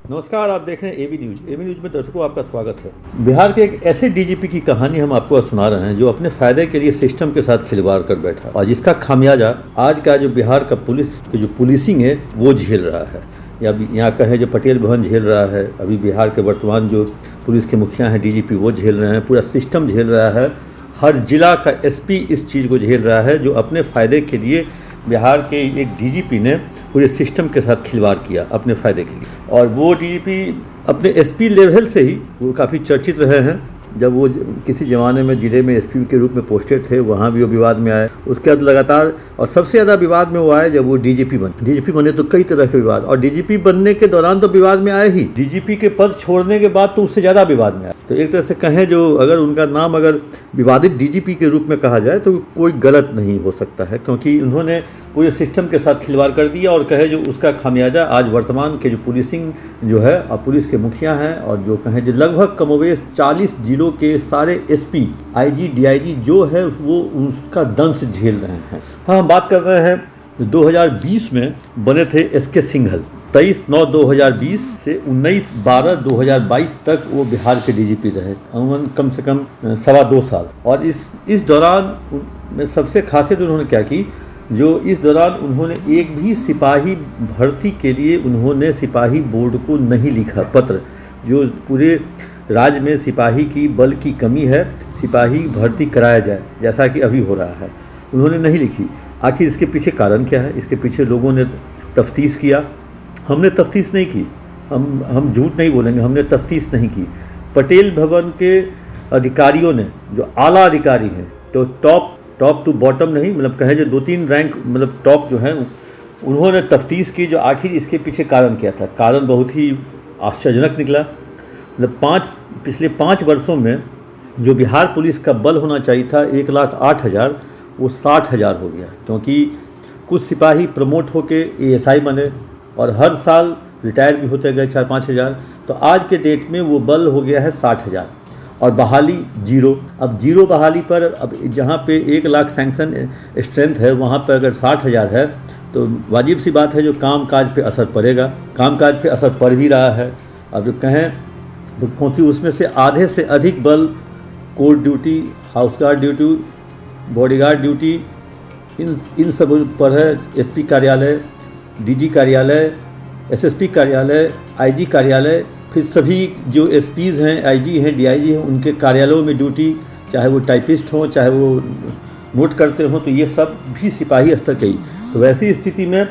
नमस्कार, आप देख रहे हैं एबी न्यूज। एबी न्यूज में दर्शकों आपका स्वागत है। बिहार के एक ऐसे डीजीपी की कहानी हम आपको सुना रहे हैं जो अपने फायदे के लिए सिस्टम के साथ खिलवाड़ कर बैठा और जिसका खामियाजा आज का जो बिहार का पुलिस की जो पुलिसिंग है वो झेल रहा है। या यहाँ कहें जो पटेल भवन झेल रहा है, अभी बिहार के वर्तमान जो पुलिस के मुखिया हैं डीजीपी वो झेल रहे हैं, पूरा सिस्टम झेल रहा है, हर जिला का एसपी इस चीज़ को झेल रहा है जो अपने फ़ायदे के लिए बिहार के एक डीजीपी ने पूरे सिस्टम के साथ खिलवाड़ किया अपने फ़ायदे के लिए। और वो डीजीपी अपने एसपी लेवल से ही वो काफ़ी चर्चित रहे हैं। जब वो किसी ज़माने में ज़िले में एसपी के रूप में पोस्टेड थे, वहाँ भी वो विवाद में आए। उसके बाद लगातार और सबसे ज़्यादा विवाद में वो आए जब वो डीजीपी बने तो कई तरह के विवाद, और डीजीपी बनने के दौरान तो विवाद में आए ही, डीजीपी के पद छोड़ने के बाद तो उससे ज़्यादा विवाद में आए। तो एक तरह से कहें जो अगर उनका नाम अगर विवादित डीजीपी के रूप में कहा जाए तो कोई गलत नहीं हो सकता है, क्योंकि उन्होंने पूरे सिस्टम के साथ खिलवाड़ कर दिया। और कहे जो उसका खामियाजा आज वर्तमान के जो पुलिसिंग जो है और पुलिस के मुखिया हैं, और जो कहें जो लगभग कमोवेश 40 जिलों के सारे एसपी, आईजी, डीआईजी जो है वो उसका दंश झेल रहे हैं। हाँ, हम बात कर रहे हैं 2020 में बने थे एसके सिंघल। 23/9/2020 से 19/12/2022 तक वो बिहार के डीजीपी रहे, अमूमन कम से कम 2.25 साल। और इस दौरान में सबसे खासियत उन्होंने क्या की, जो इस दौरान उन्होंने एक भी सिपाही भर्ती के लिए उन्होंने सिपाही बोर्ड को नहीं लिखा पत्र। जो पूरे राज्य में सिपाही की बल की कमी है, सिपाही भर्ती कराया जाए जैसा कि अभी हो रहा है, उन्होंने नहीं लिखी। आखिर इसके पीछे कारण क्या है? इसके पीछे लोगों ने तफ्तीश किया, हमने तफ्तीश नहीं की, हम झूठ नहीं बोलेंगे, हमने तफ्तीश नहीं की। पटेल भवन के अधिकारियों ने, जो आला अधिकारी हैं, तो टॉप टू बॉटम नहीं, मतलब कहें जो 2-3 रैंक मतलब टॉप जो हैं, उन्होंने तफ्तीश की जो आखिर इसके पीछे कारण क्या था। कारण बहुत ही आश्चर्यजनक निकला। मतलब पिछले 5 वर्षों में जो बिहार पुलिस का बल होना चाहिए था 1,08,000, वो 60,000 हो गया, क्योंकि कुछ सिपाही प्रमोट होके एएसआई बने और हर साल रिटायर भी होते गए 4-5 हज़ार। तो आज के डेट में वो बल हो गया है 60,000 और बहाली जीरो। अब जीरो बहाली पर अब जहाँ पे 1 लाख सैंक्शन स्ट्रेंथ है, वहाँ पर अगर 60,000 है तो वाजिब सी बात है जो कामकाज पे असर पड़ेगा। कामकाज पे असर पड़ भी रहा है। अब जो कहें तो क्योंकि उसमें से आधे से अधिक बल court duty, house guard duty, bodyguard duty, इन सब पर है। एसपी कार्यालय, डीजी कार्यालय, एसएसपी कार्यालय, आईजी कार्यालय, फिर सभी जो एसपीज़ हैं, आईजी हैं, डीआईजी हैं, उनके कार्यालयों में ड्यूटी, चाहे वो टाइपिस्ट हों, चाहे वो नोट करते हों, तो ये सब भी सिपाही स्तर के ही। तो वैसी स्थिति में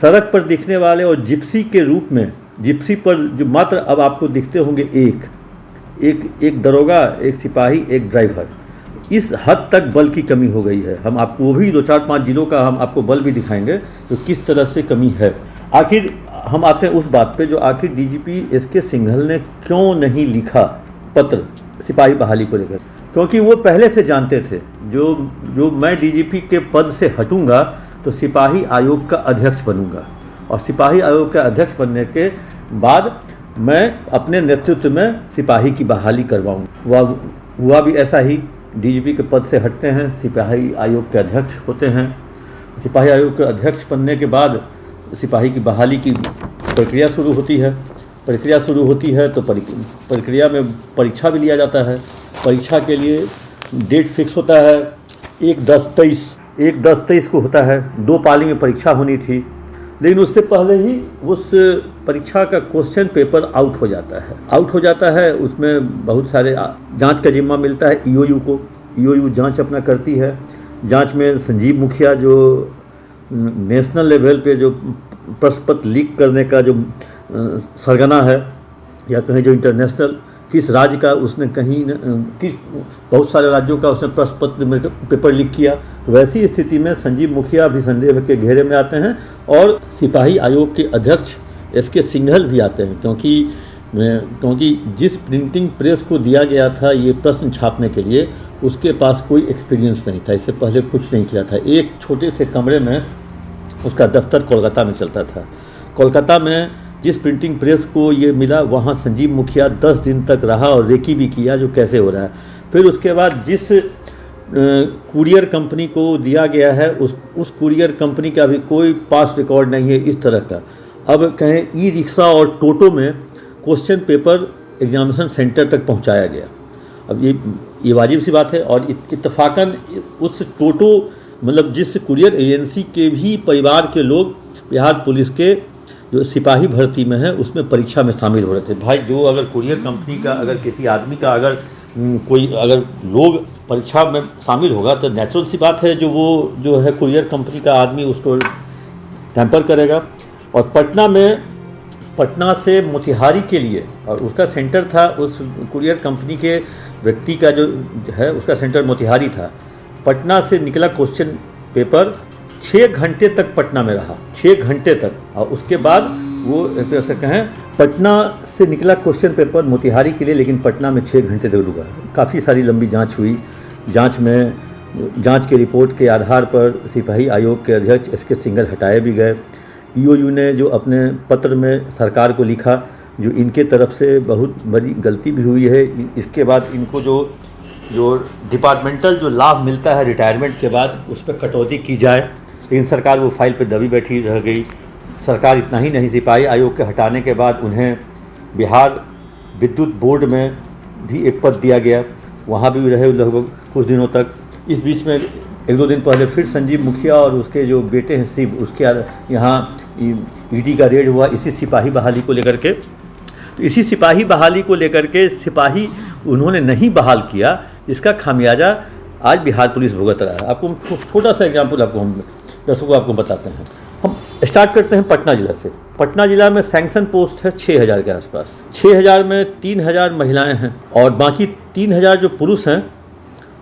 सड़क पर दिखने वाले और जिप्सी के रूप में, जिप्सी पर जो मात्र अब आपको दिखते होंगे एक दरोगा, एक सिपाही, एक ड्राइवर, इस हद तक बल की कमी हो गई है। हम आपको वो भी 2-4-5 जिलों का हम आपको बल भी दिखाएंगे तो किस तरह से कमी है। आखिर हम आते हैं उस बात पे जो आखिर डीजीपी एसके सिंघल ने क्यों नहीं लिखा पत्र सिपाही बहाली को लेकर। क्योंकि वो पहले से जानते थे जो मैं डीजीपी के पद से हटूंगा तो सिपाही आयोग का अध्यक्ष बनूंगा, और सिपाही आयोग का अध्यक्ष बनने के बाद मैं अपने नेतृत्व में सिपाही की बहाली करवाऊँगा। हुआ भी ऐसा ही। डीजीपी के पद से हटते हैं, सिपाही आयोग के अध्यक्ष होते हैं। सिपाही आयोग के अध्यक्ष बनने के बाद सिपाही की बहाली की प्रक्रिया शुरू होती है। तो प्रक्रिया में परीक्षा भी लिया जाता है। परीक्षा के लिए डेट फिक्स होता है 1/10/23 को होता है। 2 पाली में परीक्षा होनी थी, लेकिन उससे पहले ही उस परीक्षा का क्वेश्चन पेपर आउट हो जाता है। उसमें बहुत सारे जांच का जिम्मा मिलता है ईओयू को। ईओयू जांच अपना करती है। जांच में संजीव मुखिया जो नेशनल लेवल पे जो प्रश्न पत्र लीक करने का जो सरगना है, या कहें जो इंटरनेशनल, किस राज्य का उसने बहुत सारे राज्यों का उसने प्रश्न पत्र में पेपर लीक किया। तो वैसी स्थिति में संजीव मुखिया भी संदेह के घेरे में आते हैं और सिपाही आयोग के अध्यक्ष एसके सिंघल भी आते हैं, क्योंकि जिस प्रिंटिंग प्रेस को दिया गया था ये प्रश्न छापने के लिए, उसके पास कोई एक्सपीरियंस नहीं था, इससे पहले कुछ नहीं किया था। एक छोटे से कमरे में उसका दफ्तर कोलकाता में चलता था। कोलकाता में जिस प्रिंटिंग प्रेस को ये मिला, वहाँ संजीव मुखिया 10 दिन तक रहा और रेकी भी किया जो कैसे हो रहा है। फिर उसके बाद जिस कुरियर कंपनी को दिया गया है, उस कुरियर कंपनी का भी कोई पास रिकॉर्ड नहीं है इस तरह का। अब कहें ई रिक्शा और टोटो में क्वेश्चन पेपर एग्जामिनेशन सेंटर तक पहुंचाया गया। अब ये वाजिब सी बात है। और इत्तफाकन उस टोटो मतलब जिस कुरियर एजेंसी के भी परिवार के लोग बिहार पुलिस के जो सिपाही भर्ती में है उसमें परीक्षा में शामिल हो रहे थे। भाई जो अगर कुरियर कंपनी का अगर किसी आदमी का अगर कोई अगर लोग परीक्षा में शामिल होगा तो नेचुरल सी बात है जो वो जो है कुरियर कंपनी का आदमी उसको टैंपर करेगा। और पटना से मोतिहारी के लिए और उसका सेंटर था, उस कुरियर कंपनी के व्यक्ति का जो है उसका सेंटर मोतिहारी था। पटना से निकला क्वेश्चन पेपर 6 घंटे तक पटना में रहा, 6 घंटे तक। और उसके बाद वो एक तरह से कहें पटना से निकला क्वेश्चन पेपर मोतिहारी के लिए, लेकिन पटना में 6 घंटे तक रुका। काफ़ी सारी लंबी जांच हुई। जांच के रिपोर्ट के आधार पर सिपाही आयोग के अध्यक्ष एस के सिंघल हटाए भी गए। ईओयू ने जो अपने पत्र में सरकार को लिखा जो इनके तरफ से बहुत बड़ी गलती भी हुई है, इसके बाद इनको जो डिपार्टमेंटल जो लाभ मिलता है रिटायरमेंट के बाद उस पर कटौती की जाए, लेकिन सरकार वो फाइल पे दबी बैठी रह गई। सरकार इतना ही नहीं, सिपाही आयोग के हटाने के बाद उन्हें बिहार विद्युत बोर्ड में भी एक पद दिया गया, वहाँ भी रहे लगभग कुछ दिनों तक। इस बीच में 1-2 दिन पहले फिर संजीव मुखिया और उसके जो बेटे हैं शिव, उसके यहाँ ईडी का रेड हुआ इसी सिपाही बहाली को लेकर के। तो इसी सिपाही बहाली को लेकर के सिपाही उन्होंने नहीं बहाल किया, इसका खामियाजा आज बिहार पुलिस भुगत रहा है। आपको छोटा सा एग्जाम्पल आपको हम दर्शकों को आपको बताते हैं। हम स्टार्ट करते हैं पटना ज़िला से। पटना ज़िला में सैंक्शन पोस्ट है 6000 के आसपास। 6000 में 3000 महिलाएं हैं और बाकी 3000 जो पुरुष हैं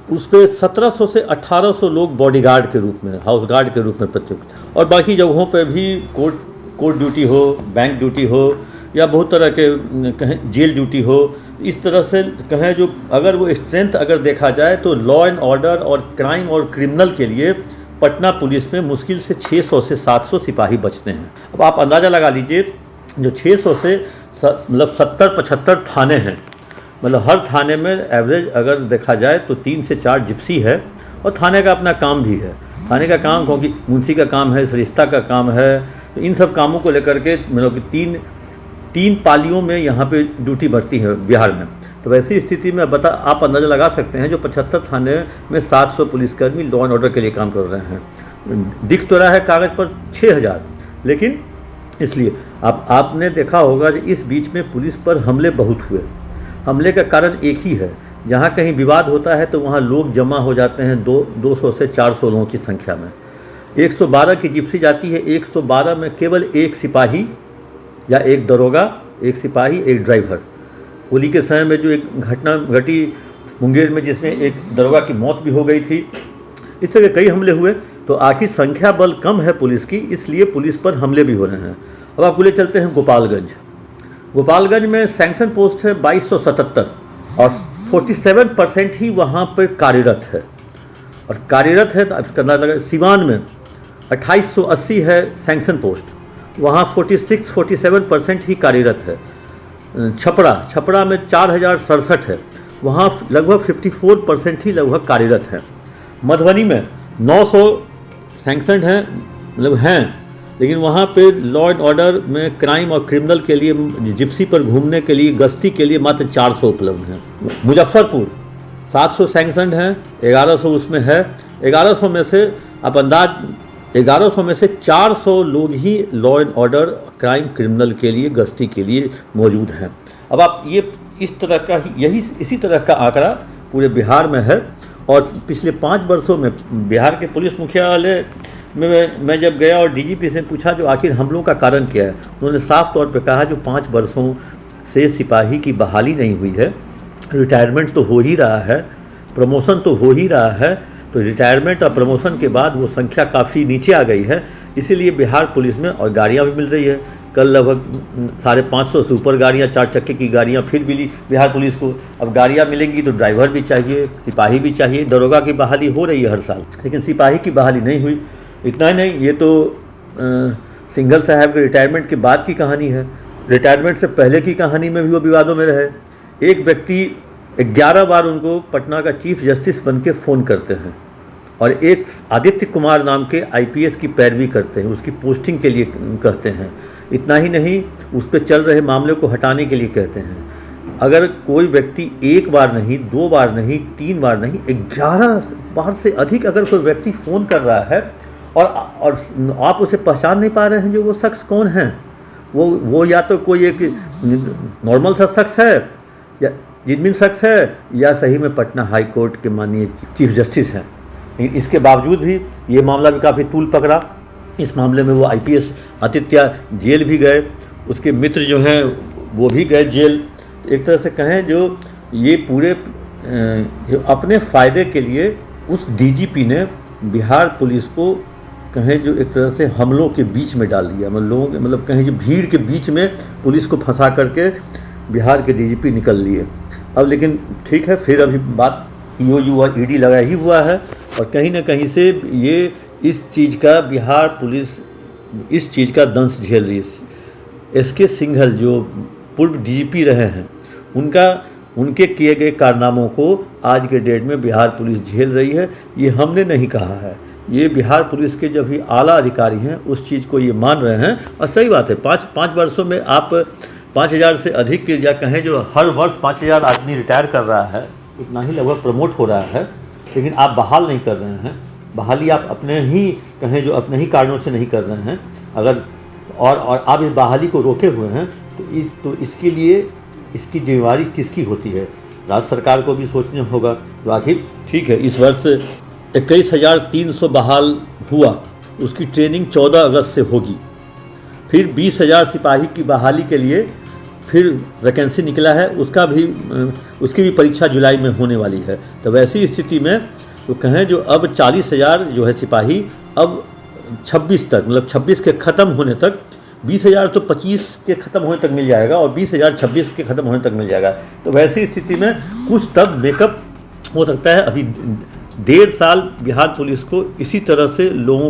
उस पर 1700 से 1800 लोग बॉडीगार्ड के रूप में, हाउस गार्ड के रूप में प्रयुक्त। और बाकी जगहों पर भी कोर्ट ड्यूटी हो, बैंक ड्यूटी हो या बहुत तरह के कहें जेल ड्यूटी हो, इस तरह से कहें जो अगर वो स्ट्रेंथ अगर देखा जाए तो लॉ एंड ऑर्डर और क्राइम और क्रिमिनल के लिए पटना पुलिस में मुश्किल से 600 से 700 सिपाही बचते हैं। अब आप अंदाज़ा लगा लीजिए जो 600 से मतलब 70-75 थाने हैं, मतलब हर थाने में एवरेज अगर देखा जाए तो 3 से 4 जिप्सी है। और थाने का अपना काम भी है, थाने का काम क्योंकि मुंशी का काम है, सरिस्ता का काम है, तो इन सब कामों को लेकर के मतलब कि तीन पालियों में यहाँ पे ड्यूटी बढ़ती है बिहार में। तो वैसी स्थिति में आप अंदाज़ा लगा सकते हैं जो 75 थाने में 700 पुलिसकर्मी लॉ एंड ऑर्डर के लिए काम कर रहे हैं। दिख तो रहा है कागज़ पर 6000, लेकिन इसलिए आपने देखा होगा कि इस बीच में पुलिस पर हमले बहुत हुए। हमले का कारण एक ही है, जहाँ कहीं विवाद होता है तो वहाँ लोग जमा हो जाते हैं 200 से 400 लोगों की संख्या में। 112 की जिप्सी जाती है, 112 में केवल एक सिपाही या एक दरोगा, एक सिपाही, एक ड्राइवर। होली के समय में जो एक घटना घटी मुंगेर में जिसमें एक दरोगा की मौत भी हो गई थी, इस तरह के कई हमले हुए। तो आखिर संख्या बल कम है पुलिस की, इसलिए पुलिस पर हमले भी हो रहे हैं। अब आपको ले चलते हैं गोपालगंज में सैंक्शन पोस्ट है 2277 और 47% ही वहाँ पर कार्यरत है। और कार्यरत है तो आपका अंदाजा लगा। सिवान में 2880 है सैंक्शन पोस्ट, वहाँ 46-47% ही कार्यरत है। छपरा में 4067 है, वहाँ लगभग 54% ही लगभग कार्यरत है। मधुबनी में 900 सैंक्शन हैं, मतलब हैं, लेकिन वहाँ पे लॉ एंड ऑर्डर में क्राइम और क्रिमिनल के लिए जिप्सी पर घूमने के लिए गश्ती के लिए मात्र 400 उपलब्ध हैं। मुजफ्फरपुर 700 सैंक्शन हैं, 1100 उसमें है। 1100 में से आप अंदाज 1100 में से 400 लोग ही law and order crime criminal के लिए गश्ती के लिए मौजूद हैं। अब आप ये इस तरह का इसी तरह का आंकड़ा पूरे बिहार में है। और पिछले 5 वर्षों में बिहार के पुलिस मुख्यालय में मैं जब गया और डीजीपी से पूछा जो आखिर हमलों का कारण क्या है, उन्होंने साफ तौर पर कहा जो 5 वर्षों से सिपाही की बहाली नहीं हुई है, रिटायरमेंट तो हो ही रहा है, प्रमोशन तो हो ही रहा है, तो रिटायरमेंट और प्रमोशन के बाद वो संख्या काफ़ी नीचे आ गई है। इसीलिए बिहार पुलिस में और गाड़ियाँ भी मिल रही है। कल लगभग 550 से ऊपर गाड़ियाँ, 4 चक्के की गाड़ियाँ फिर मिली बिहार पुलिस को। अब गाड़ियाँ मिलेंगी तो ड्राइवर भी चाहिए, सिपाही भी चाहिए। दरोगा की बहाली हो रही है हर साल, लेकिन सिपाही की बहाली नहीं हुई। इतना ही नहीं, ये तो सिंघल साहब के रिटायरमेंट के बाद की कहानी है। रिटायरमेंट से पहले की कहानी में भी वो विवादों में रहे। एक व्यक्ति 11 बार उनको पटना का चीफ जस्टिस बन के फ़ोन करते हैं और एक आदित्य कुमार नाम के IPS की पैरवी करते हैं, उसकी पोस्टिंग के लिए कहते हैं। इतना ही नहीं, उस पर चल रहे मामले को हटाने के लिए कहते हैं। अगर कोई व्यक्ति एक बार नहीं, 2 बार नहीं, 3 बार नहीं, 11 बार से अधिक अगर कोई व्यक्ति फ़ोन कर रहा है और आप उसे पहचान नहीं पा रहे हैं जो वो शख्स कौन है, वो या तो कोई एक नॉर्मल सा शख्स है या जिनमिन शख्स है, या सही में पटना हाई कोर्ट के माननीय चीफ जस्टिस हैं। लेकिन इसके बावजूद भी ये मामला भी काफ़ी तूल पकड़ा। इस मामले में वो IPS आदित्य जेल भी गए, उसके मित्र जो हैं वो भी गए जेल। एक तरह से कहें जो ये पूरे जो अपने फ़ायदे के लिए उस DGP ने बिहार पुलिस को कहें जो एक तरह से हमलों के बीच में डाल दिया, मतलब कहें जो भीड़ के बीच में पुलिस को फंसा करके बिहार के DGP निकल लिए। अब लेकिन ठीक है, फिर अभी बात EOU और ED लगा ही हुआ है और कहीं ना कहीं से ये इस चीज़ का बिहार पुलिस इस चीज़ का दंश झेल रही है। SK सिंघल जो पूर्व DGP रहे हैं, उनके किए गए कारनामों को आज के डेट में बिहार पुलिस झेल रही है। ये हमने नहीं कहा है, ये बिहार पुलिस के जो भी आला अधिकारी हैं उस चीज़ को ये मान रहे हैं। और सही बात है, पाँच वर्षों में आप 5000 से अधिक या कहें जो हर वर्ष 5000 आदमी रिटायर कर रहा है, उतना ही लगभग प्रमोट हो रहा है, लेकिन आप बहाल नहीं कर रहे हैं। बहाली आप अपने ही कहें जो अपने ही कारणों से नहीं कर रहे हैं। अगर और आप इस बहाली को रोके हुए हैं तो इसके लिए इसकी जिम्मेवारी किसकी होती है? राज्य सरकार को भी सोचना होगा। तो आखिर ठीक है, इस वर्ष 21,300 बहाल हुआ, उसकी ट्रेनिंग 14 अगस्त से होगी। फिर 20,000 सिपाही की बहाली के लिए फिर वैकेंसी निकला है, उसकी भी परीक्षा जुलाई में होने वाली है। तो वैसी स्थिति में तो कहें जो अब 40,000 जो है सिपाही अब 26 तक, मतलब 26 के ख़त्म होने तक, 20,000 तो 25 के ख़त्म होने तक मिल जाएगा और 20,000 26 के ख़त्म होने तक मिल जाएगा। तो वैसी स्थिति में कुछ तब मेकअप हो सकता है। अभी 1.5 साल बिहार पुलिस को इसी तरह से लोगों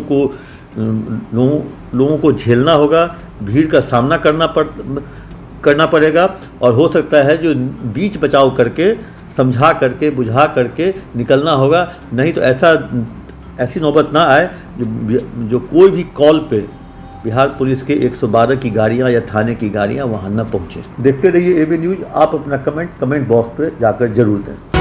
को झेलना होगा, भीड़ का सामना करना पड़ेगा और हो सकता है जो बीच बचाव करके, समझा करके, बुझा करके निकलना होगा। नहीं तो ऐसी नौबत ना आए जो कोई भी कॉल पे बिहार पुलिस के 112 की गाड़ियां या थाने की गाड़ियां वहां न पहुंचे। देखते रहिए AB न्यूज़। आप अपना कमेंट बॉक्स पे जाकर जरूर दें।